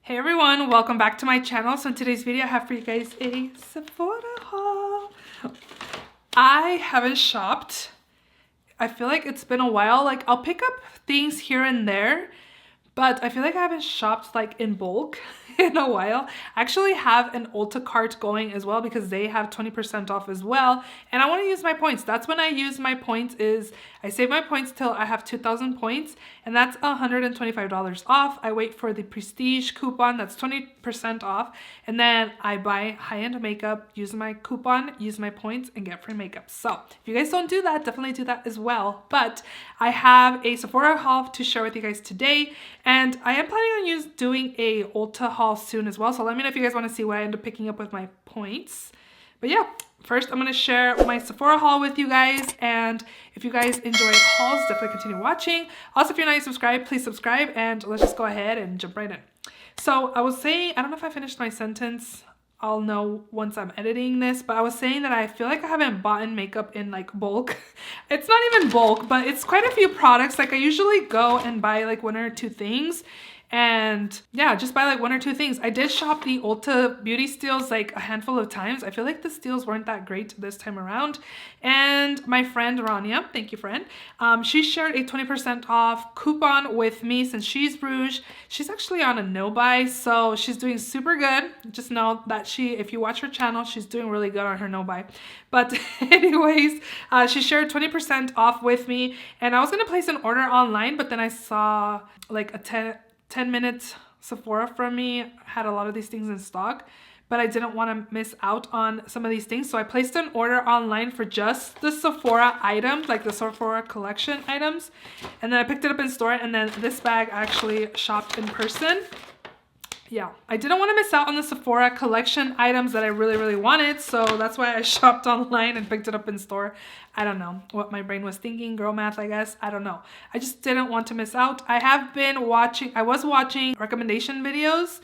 Hey everyone, welcome back to my channel. So in today's video I have for you guys a Sephora haul. I haven't shopped. I feel like it's been a while. Like I'll pick up things here and there, but I feel like I haven't shopped like in bulk in a while. I actually have an Ulta cart going as well because they have 20% off as well. And I want to use my points. That's when I use my points is I save my points till I have 2,000 points and that's $125 off. I wait for the prestige coupon that's 20% off. And then I buy high-end makeup, use my coupon, use my points and get free makeup. So if you guys don't do that, definitely do that as well. But I have a Sephora haul to share with you guys today. And I am planning on doing a Ulta haul soon as well. So let me know if you guys want to see what I end up picking up with my points. But yeah, first I'm going to share my Sephora haul with you guys. And if you guys enjoy hauls, definitely continue watching. Also, if you're not yet subscribed, please subscribe. And let's just go ahead and jump right in. So I was saying, I don't know if I finished my sentence. I'll know once I'm editing this, but I was saying that I feel like I haven't bought makeup in like bulk. It's not even bulk, but it's quite a few products. Like I usually go and buy like one or two things. And yeah, just buy like one or two things. I did shop the Ulta beauty steals like a handful of times. I feel like the steals weren't that great this time around. And my friend Rania, thank you friend, she shared a 20% off coupon with me since she's Rouge. She's actually on a no buy, so she's doing super good. Just know that if you watch her channel, she's doing really good on her no buy. But anyways, she shared 20% off with me and I was gonna place an order online, but then I saw like a 10-minute Sephora from me had a lot of these things in stock, but I didn't want to miss out on some of these things. So I placed an order online for just the Sephora items, like the Sephora collection items. And then I picked it up in store and then this bag I actually shopped in person. Yeah, I didn't want to miss out on the Sephora collection items that I really wanted. So that's why I shopped online and picked it up in store. I don't know what my brain was thinking. Girl math, I guess. I don't know. I just didn't want to miss out. I was watching recommendation videos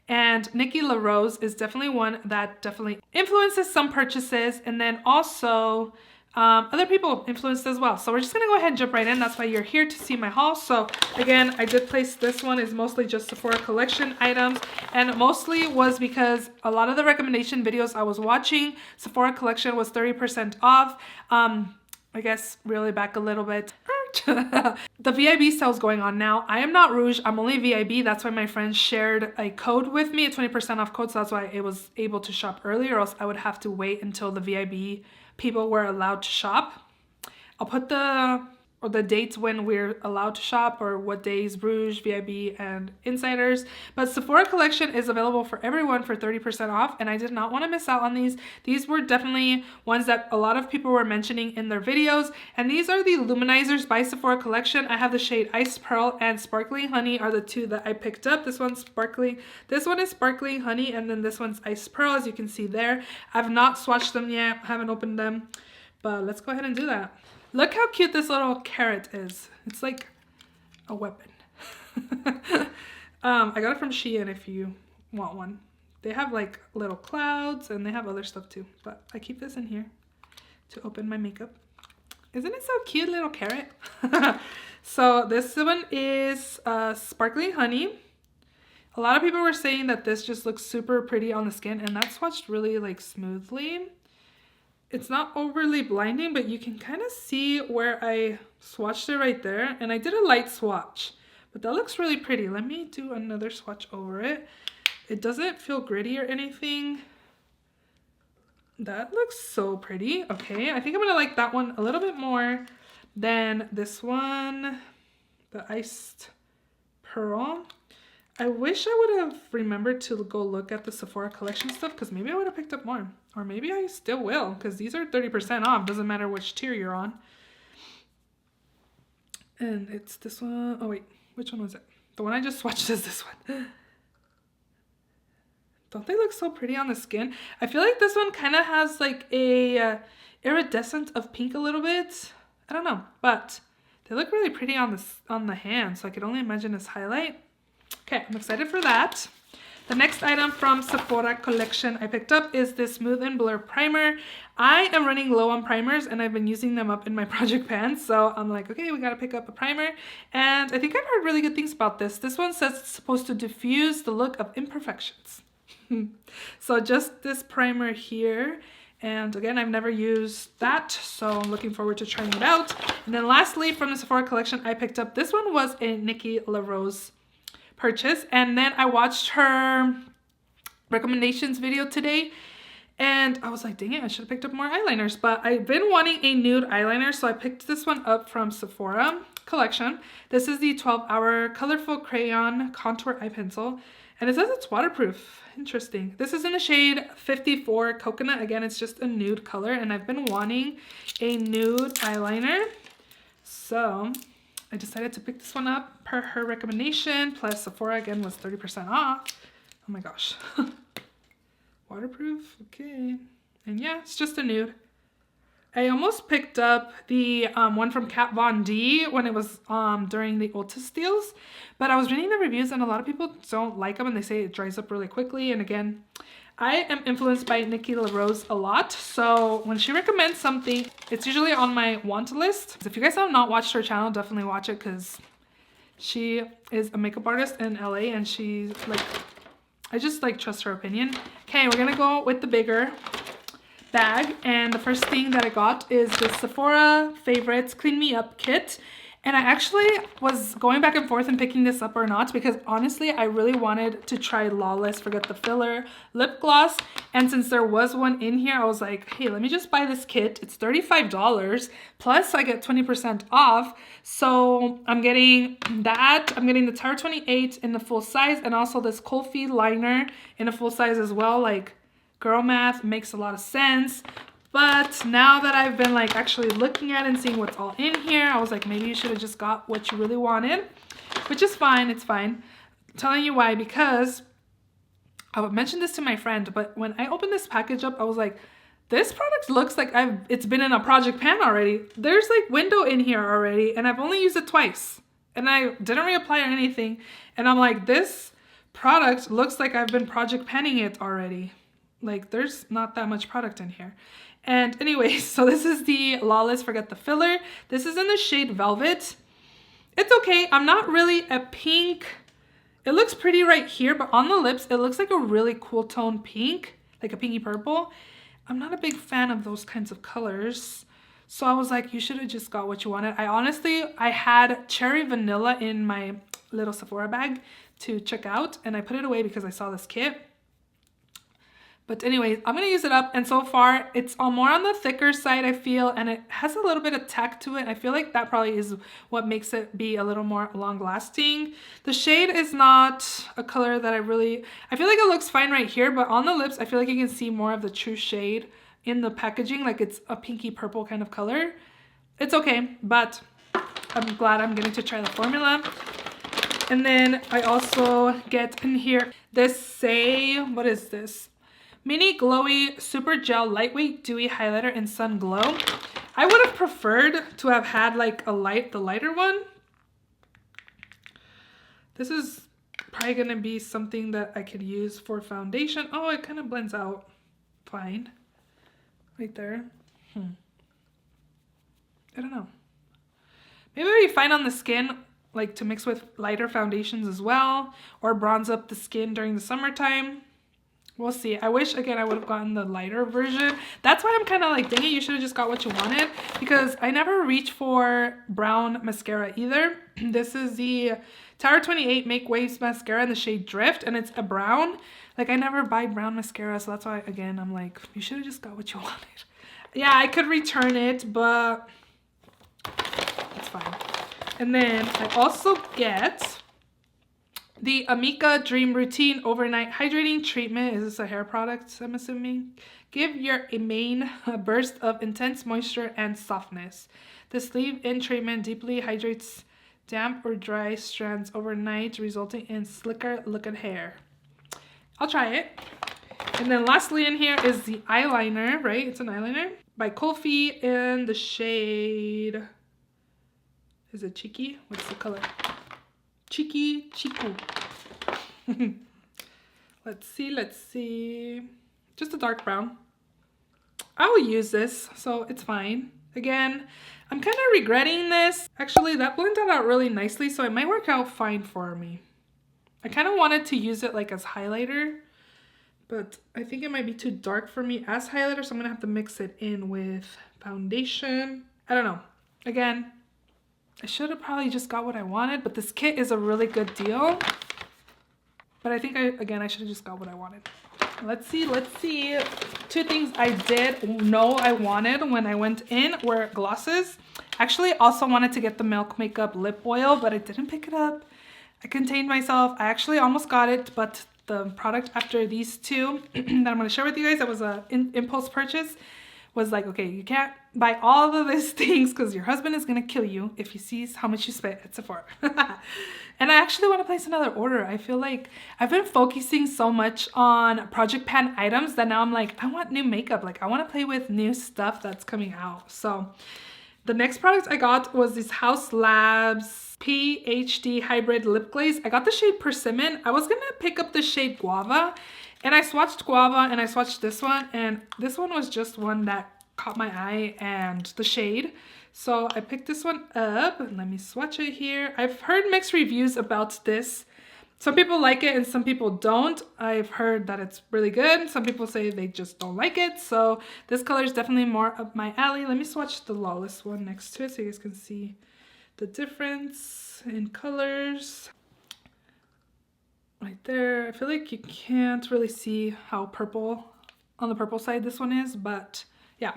and Nikki LaRose is definitely one that definitely influences some purchases. And then also other people influenced as well. So we're just gonna go ahead and jump right in. That's why you're here to see my haul. So again, I did place this one is mostly just Sephora collection items and mostly was because a lot of the recommendation videos I was watching, Sephora collection was 30% off. I guess really back a little bit. The VIB sale's going on now. I am not Rouge, I'm only VIB. That's why my friend shared a code with me, a 20% off code. So that's why I was able to shop earlier, or else I would have to wait until the VIB people were allowed to shop. I'll put the dates when we're allowed to shop or what days Rouge, VIB, and Insiders. But Sephora collection is available for everyone for 30% off and I did not want to miss out on these. These were definitely ones that a lot of people were mentioning in their videos. And these are the Luminizers by Sephora collection. I have the shade Ice Pearl and Sparkling Honey are the two that I picked up. This one's sparkling. This one is Sparkling Honey and then this one's Ice Pearl as you can see there. I've not swatched them yet. Haven't opened them. But let's go ahead and do that. Look how cute this little carrot is. It's like a weapon. I got it from Shein if you want one. They have like little clouds and they have other stuff too. But I keep this in here to open my makeup. Isn't it so cute, little carrot? So this one is Sparkling Honey. A lot of people were saying that this just looks super pretty on the skin and that swatched really like smoothly. It's not overly blinding, but you can kind of see where I swatched it right there. And I did a light swatch, but that looks really pretty. Let me do another swatch over it. It doesn't feel gritty or anything. That looks so pretty. Okay, I think I'm gonna like that one a little bit more than this one, the Iced Pearl. I wish I would have remembered to go look at the Sephora collection stuff because maybe I would have picked up more. Or maybe I still will because these are 30% off. Doesn't matter which tier you're on. And it's this one. Oh wait, which one was it? The one I just swatched is this one. Don't they look so pretty on the skin? I feel like this one kind of has like a iridescent of pink a little bit. I don't know, but they look really pretty on the hand. So I could only imagine this highlight. Okay, I'm excited for that. The next item from Sephora collection I picked up is this Smooth and Blur primer. I am running low on primers and I've been using them up in my project pans. So I'm like, okay, we gotta pick up a primer. And I think I've heard really good things about this. This one says it's supposed to diffuse the look of imperfections. So just this primer here. And again, I've never used that, so I'm looking forward to trying it out. And then lastly, from the Sephora collection, I picked up, this one was a Nikki LaRose purchase. And then I watched her recommendations video today. And I was like, dang it, I should have picked up more eyeliners. But I've been wanting a nude eyeliner, so I picked this one up from Sephora collection. This is the 12-Hour Colorful Crayon Contour Eye Pencil. And it says it's waterproof. Interesting. This is in the shade 54 Coconut. Again, it's just a nude color. And I've been wanting a nude eyeliner. So I decided to pick this one up per her recommendation. Plus Sephora, again, was 30% off. Oh my gosh. Waterproof. Okay. And yeah, it's just a nude. I almost picked up the one from Kat Von D when it was during the Ulta deals, but I was reading the reviews and a lot of people don't like them and they say it dries up really quickly. And again, I am influenced by Nikki LaRose a lot, so when she recommends something, it's usually on my want list. If you guys have not watched her channel, definitely watch it because she is a makeup artist in LA and she's like, I just like trust her opinion. Okay, we're gonna go with the bigger bag, and the first thing that I got is the Sephora Favorites Clean Me Up Kit. And I actually was going back and forth and picking this up or not because honestly I really wanted to try Lawless Forget the Filler lip gloss, and since there was one in here I was like, hey, let me just buy this kit. It's $35 plus I get 20% off, so I'm getting that. I'm getting the Tower 28 in the full size and also this Colfi liner in a full size as well. Like, girl math makes a lot of sense. But now that I've been like actually looking at it and seeing what's all in here, I was like, maybe you should have just got what you really wanted, which is fine. It's fine. I'm telling you why, because I would mention this to my friend, but when I opened this package up, I was like, this product looks like it's been in a project pan already. There's like window in here already and I've only used it twice and I didn't reapply or anything. And I'm like, this product looks like I've been project panning it already. Like, there's not that much product in here. And anyway, so this is the Lawless Forget the Filler. This is in the shade Velvet. It's okay. I'm not really a pink. It looks pretty right here, but on the lips, it looks like a really cool tone pink, like a pinky purple. I'm not a big fan of those kinds of colors. So I was like, you should have just got what you wanted. I had cherry vanilla in my little Sephora bag to check out, and I put it away because I saw this kit. But anyways, I'm going to use it up, and so far it's more on the thicker side, I feel, and it has a little bit of tack to it. I feel like that probably is what makes it be a little more long-lasting. The shade is not a color that I feel like it looks fine right here, but on the lips, I feel like you can see more of the true shade in the packaging, like it's a pinky purple kind of color. It's okay, but I'm glad I'm getting to try the formula. And then I also get in here this what is this? Mini Glowy Super Gel Lightweight Dewy Highlighter in Sun Glow. I would have preferred to have had like the lighter one. This is probably going to be something that I could use for foundation. Oh, it kind of blends out fine. Right there. I don't know. Maybe it'd be fine on the skin, like to mix with lighter foundations as well, or bronze up the skin during the summertime. We'll see. I wish, again, I would have gotten the lighter version. That's why I'm kind of like, dang it, you should have just got what you wanted, because I never reach for brown mascara either. This is the Tower 28 Make Waves Mascara in the shade Drift, and it's a brown. Like, I never buy brown mascara, so that's why, again, I'm like, you should have just got what you wanted. Yeah, I could return it, but it's fine. And then I also get the Amika Dream Routine Overnight Hydrating Treatment. Is this a hair product, I'm assuming? Give your mane a burst of intense moisture and softness. This leave-in treatment deeply hydrates damp or dry strands overnight, resulting in slicker looking hair. I'll try it. And then lastly in here is the eyeliner, right? It's an eyeliner by Colfi in the shade... Is it Cheeky? What's the color? Cheeky Chiku. Let's see. Just a dark brown. I will use this, so it's fine. Again, I'm kind of regretting this. Actually, that blended out really nicely, so it might work out fine for me. I kind of wanted to use it like as highlighter, but I think it might be too dark for me as highlighter, so I'm gonna have to mix it in with foundation. I don't know. Again, I should have probably just got what I wanted, but this kit is a really good deal. But I think I should have just got what I wanted. Let's see. Two things I did know I wanted when I went in were glosses. Actually, also wanted to get the Milk Makeup lip oil, but I didn't pick it up. I contained myself. I actually almost got it, but the product after these two that I'm going to share with you guys, that was a impulse purchase, was like, okay, you can't buy all of these things because your husband is going to kill you if he sees how much you spent at Sephora. And I actually want to place another order. I feel like I've been focusing so much on Project Pan items that now I'm like, I want new makeup. Like, I want to play with new stuff that's coming out. So the next product I got was this Haus Labs PhD Hybrid Lip Glaze. I got the shade Persimmon. I was going to pick up the shade Guava, and I swatched Guava and I swatched this one, and this one was just one that caught my eye and the shade. So I picked this one up, and let me swatch it here. I've heard mixed reviews about this. Some people like it and some people don't. I've heard that it's really good. Some people say they just don't like it. So this color is definitely more up my alley. Let me swatch the Lawless one next to it so you guys can see the difference in colors. Right there. I feel like you can't really see how purple on the purple side this one is, but yeah.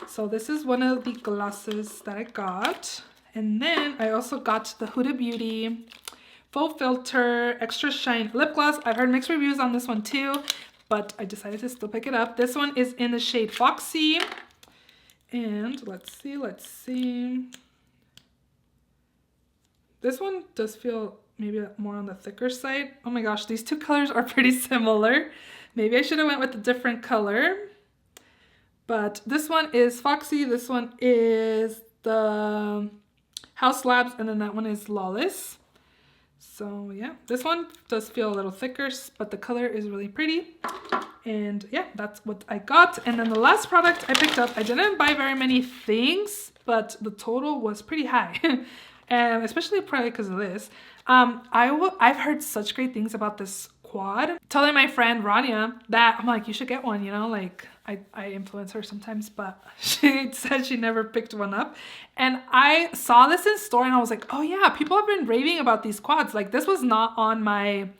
So this is one of the glosses that I got. And then I also got the Huda Beauty Full Filter Extra Shine Lip Gloss. I've heard mixed reviews on this one too, but I decided to still pick it up. This one is in the shade Foxy. And let's see. This one does feel maybe more on the thicker side. Oh my gosh, these two colors are pretty similar. Maybe I should have went with a different color. But this one is Foxy, this one is the Haus Labs, and then that one is Lawless. So yeah, this one does feel a little thicker, but the color is really pretty. And yeah, that's what I got. And then the last product I picked up, I didn't buy very many things, but the total was pretty high. And especially probably because of this. I've heard such great things about this quad. Telling my friend Rania that I'm like, you should get one, you know, like I influence her sometimes, but she said she never picked one up. And I saw this in store and I was like, oh yeah, people have been raving about these quads. Like, this was not on my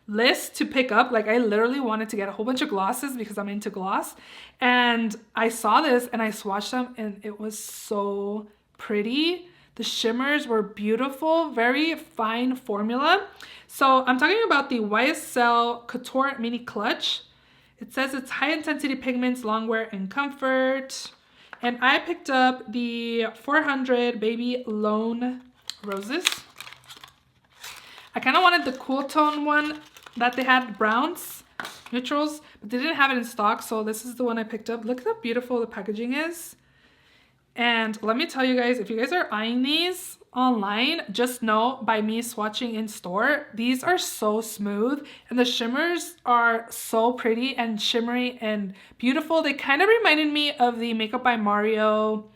list to pick up. Like, I literally wanted to get a whole bunch of glosses because I'm into gloss. And I saw this and I swatched them and it was so pretty. The shimmers were beautiful, very fine formula. So I'm talking about the YSL Couture Mini Clutch. It says it's high intensity pigments, long wear and comfort. And I picked up the 400 Baby Lone Roses. I kind of wanted the cool tone one that they had, browns, neutrals, but they didn't have it in stock. So this is the one I picked up. Look how beautiful the packaging is. And let me tell you guys, if you guys are eyeing these online, just know by me swatching in store, these are so smooth and the shimmers are so pretty and shimmery and beautiful. They kind of reminded me of the Makeup by Mario,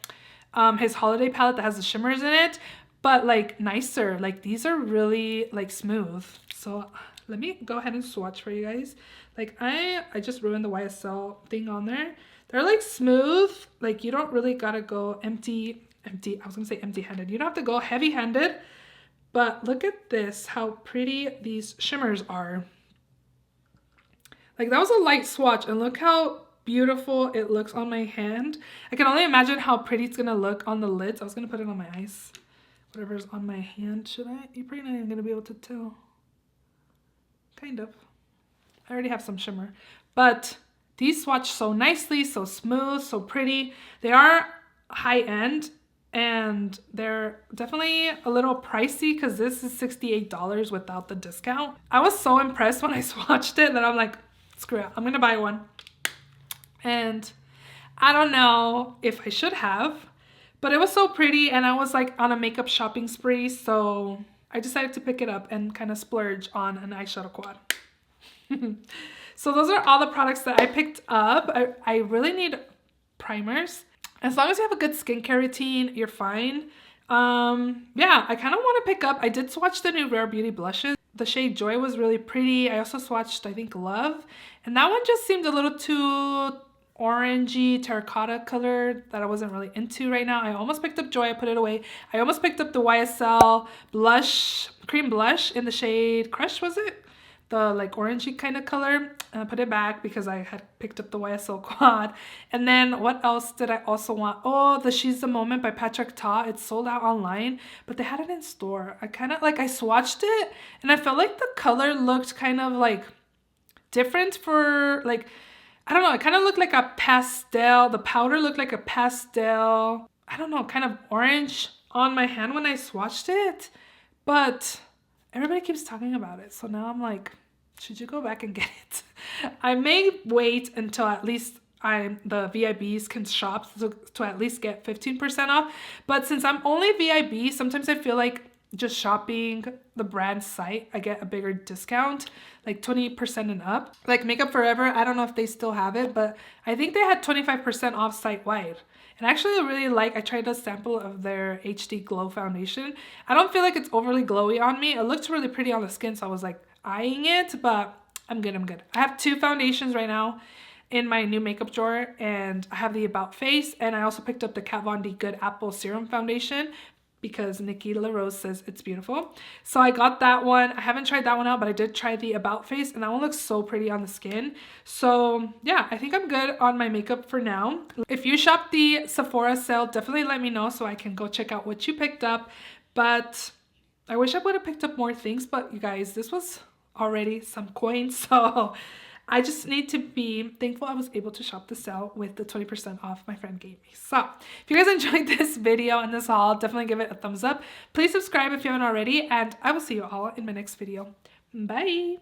his holiday palette that has the shimmers in it, but like nicer. Like, these are really like smooth. So let me go ahead and swatch for you guys. Like, I just ruined the YSL thing on there. They're like smooth, like you don't really gotta go empty, I was gonna say empty-handed. You don't have to go heavy-handed, but look at this, how pretty these shimmers are. Like, that was a light swatch and look how beautiful it looks on my hand. I can only imagine how pretty it's gonna look on the lids. I was gonna put it on my eyes, whatever's on my hand. Should I? You're probably not even gonna be able to tell. Kind of. I already have some shimmer, but these swatch so nicely, so smooth, so pretty. They are high-end and they're definitely a little pricey because this is $68 without the discount. I was so impressed when I swatched it that I'm like, screw it, I'm gonna buy one. And I don't know if I should have, but it was so pretty and I was like on a makeup shopping spree, so I decided to pick it up and kind of splurge on an eyeshadow quad. So those are all the products that I picked up. I really need primers. As long as you have a good skincare routine, you're fine. Yeah, I kind of want to pick up. I did swatch the new Rare Beauty blushes. The shade Joy was really pretty. I also swatched, I think, Love. And that one just seemed a little too orangey terracotta color that I wasn't really into right now. I almost picked up Joy. I put it away. I almost picked up the YSL blush, cream blush in the shade Crush, was it? The like orangey kind of color, and I put it back because I had picked up the YSL quad. And then what else did I also want? Oh, the She's the Moment by Patrick Ta. It's sold out online, but they had it in store. I kind of like, I swatched it and I felt like the color looked kind of like different for like, I don't know, it kind of looked like a pastel. The powder looked like a pastel, I don't know, kind of orange on my hand when I swatched it, but everybody keeps talking about it. So now I'm like, should you go back and get it? I may wait until at least the VIBs can shop to at least get 15% off. But since I'm only VIB, sometimes I feel like just shopping the brand site, I get a bigger discount, like 20% and up. Like Makeup Forever, I don't know if they still have it, but I think they had 25% off site-wide. And actually I really like, I tried a sample of their HD Glow foundation. I don't feel like it's overly glowy on me. It looks really pretty on the skin, so I was like eyeing it, but I'm good, I'm good. I have two foundations right now in my new makeup drawer, and I have the About Face, and I also picked up the Kat Von D Good Apple Serum Foundation because Nikki LaRose says it's beautiful. So I got that one. I haven't tried that one out, but I did try the About Face, and that one looks so pretty on the skin. So yeah, I think I'm good on my makeup for now. If you shop the Sephora sale, definitely let me know so I can go check out what you picked up. But I wish I would have picked up more things, but you guys, this was already some coins, so I just need to be thankful I was able to shop the sale with the 20% off my friend gave me. So if you guys enjoyed this video and this haul, definitely give it a thumbs up. Please subscribe if you haven't already, and I will see you all in my next video. Bye!